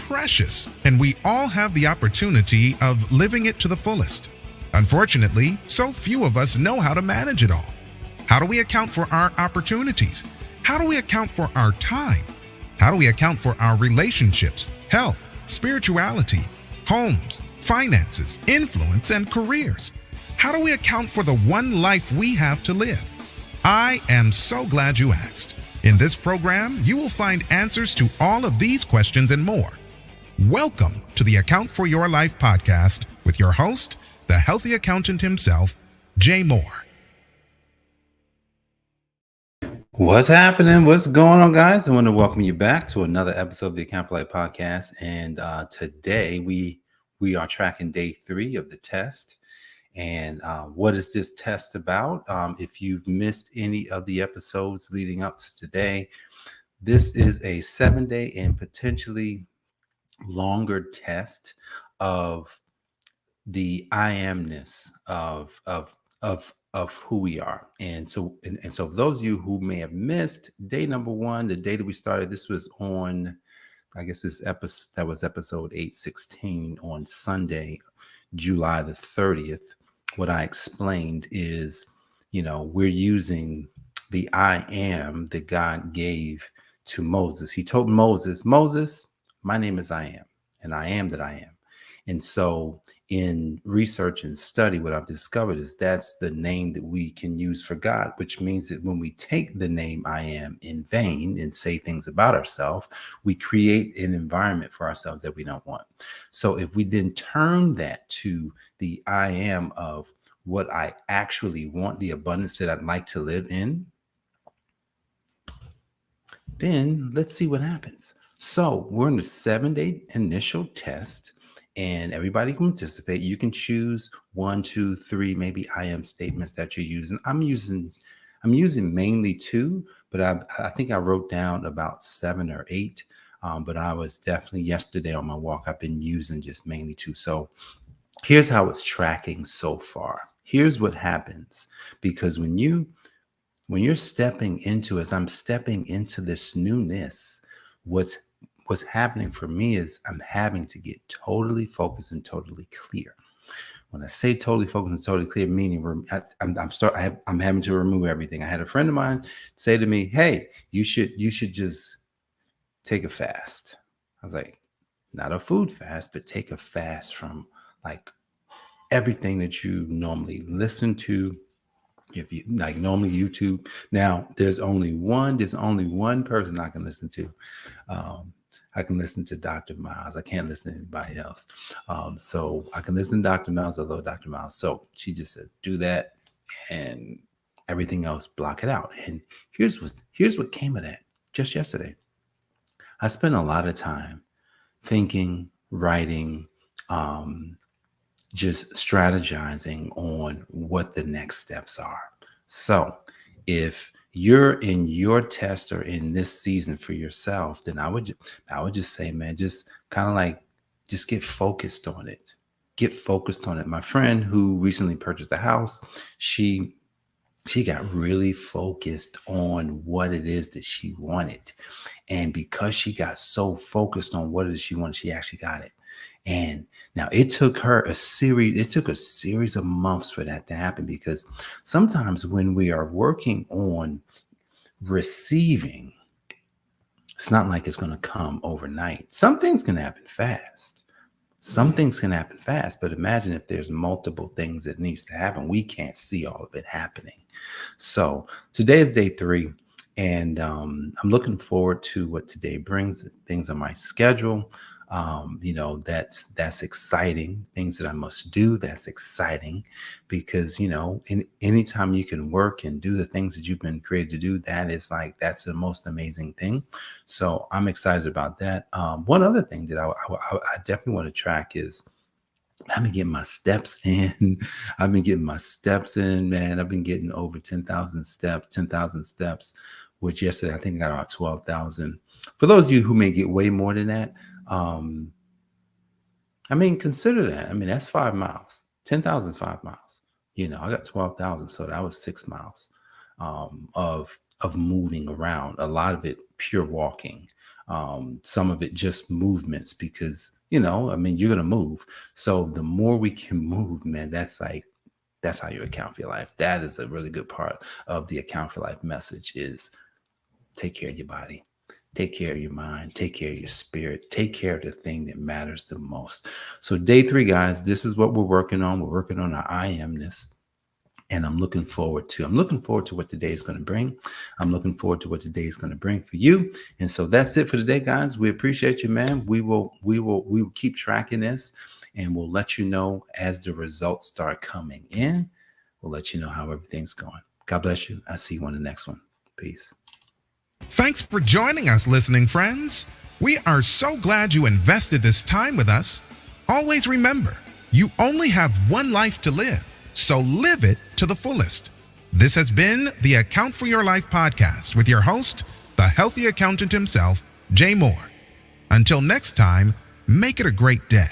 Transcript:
precious, and we all have the opportunity of living it to the fullest. Unfortunately, so few of us know how to manage it all. How do we account for our opportunities? How do we account for our time? How do we account for our relationships, health, spirituality, homes, finances, influence, and careers? How do we account for the one life we have to live? I am so glad you asked. In this program, you will find answers to all of these questions and more. Welcome to the Account for Your Life podcast with your host, the healthy accountant himself, Jay Moore. What's happening? What's going on, guys? I want to welcome you back to another episode of the I AFYL Podcast. And today we are tracking day 3 of the test. And what is this test about? If you've missed any of the episodes leading up to today, this is a 7-day and potentially longer test of the I amness of who we are. And so for those of you who may have missed day number 1, the day that we started, this was on, I guess that was episode 816 on Sunday, July the 30th. What I explained is, we're using the I am that God gave to Moses. He told Moses, my name is I am, and I am that I am. And so in research and study, what I've discovered is that's the name that we can use for God, which means that when we take the name I am in vain and say things about ourselves, we create an environment for ourselves that we don't want. So if we then turn that to the I am of what I actually want, the abundance that I'd like to live in, then let's see what happens. So we're in the 7-day initial test. And everybody can participate. You can choose 1, 2, 3, maybe I am statements that you're using. I'm using mainly 2, but I think I wrote down about 7 or 8. But I was definitely yesterday on my walk, I've been using just mainly 2. So here's how it's tracking so far. Here's what happens, because when you're stepping into, as I'm stepping into this newness, what's happening for me is I'm having to get totally focused and totally clear. When I say totally focused and totally clear, meaning I'm having to remove everything. I had a friend of mine say to me, "Hey, you should just take a fast." I was like, not a food fast, but take a fast from like everything that you normally listen to. If you like normally YouTube. Now there's only one person I can listen to. I can listen to Dr. Miles. I can't listen to anybody else. So I can listen to Dr. Miles. I love Dr. Miles. So she just said, do that, and everything else, block it out. And here's what came of that just yesterday. I spent a lot of time thinking, writing, just strategizing on what the next steps are. So if you're in your test or in this season for yourself, then I would just say, man, just kind of like, just get focused on it. Get focused on it. My friend who recently purchased a house, she got really focused on what it is that she wanted. And because she got so focused on what it is she wanted, she actually got it. And now it took a series of months for that to happen, because sometimes when we are working on receiving, it's not like it's going to come overnight. Some things can happen fast. But imagine if there's multiple things that needs to happen. We can't see all of it happening. So today is day 3. And I'm looking forward to what today brings. Things on my schedule. That's exciting. Things that I must do. That's exciting, because, anytime you can work and do the things that you've been created to do, that's the most amazing thing. So I'm excited about that. One other thing that I definitely want to track is I've been getting my steps in. Man. I've been getting over 10,000 steps, which yesterday I think I got about 12,000. For those of you who may get way more than that, consider that. That's 5 miles. 10,000 is 5 miles. I got 12,000, so that was 6 miles of moving around. A lot of it pure walking. Some of it just movements because, you're going to move. So the more we can move, man, that's how you account for your life. That is a really good part of the Account for Life message is take care of your body, take care of your mind, take care of your spirit, take care of the thing that matters the most. So day 3, guys, this is what we're working on. We're working on our I amness. And I'm looking forward to what today is going to bring. I'm looking forward to what today is going to bring for you. And so that's it for today, guys. We appreciate you, man. We will keep tracking this, and we'll let you know as the results start coming in. We'll let you know how everything's going. God bless you. I'll see you on the next one. Peace. Thanks for joining us, listening friends. We are so glad you invested this time with us. Always remember, you only have one life to live. So live it to the fullest. This has been the Account for Your Life podcast with your host, the healthy accountant himself, Jay Moore. Until next time, make it a great day.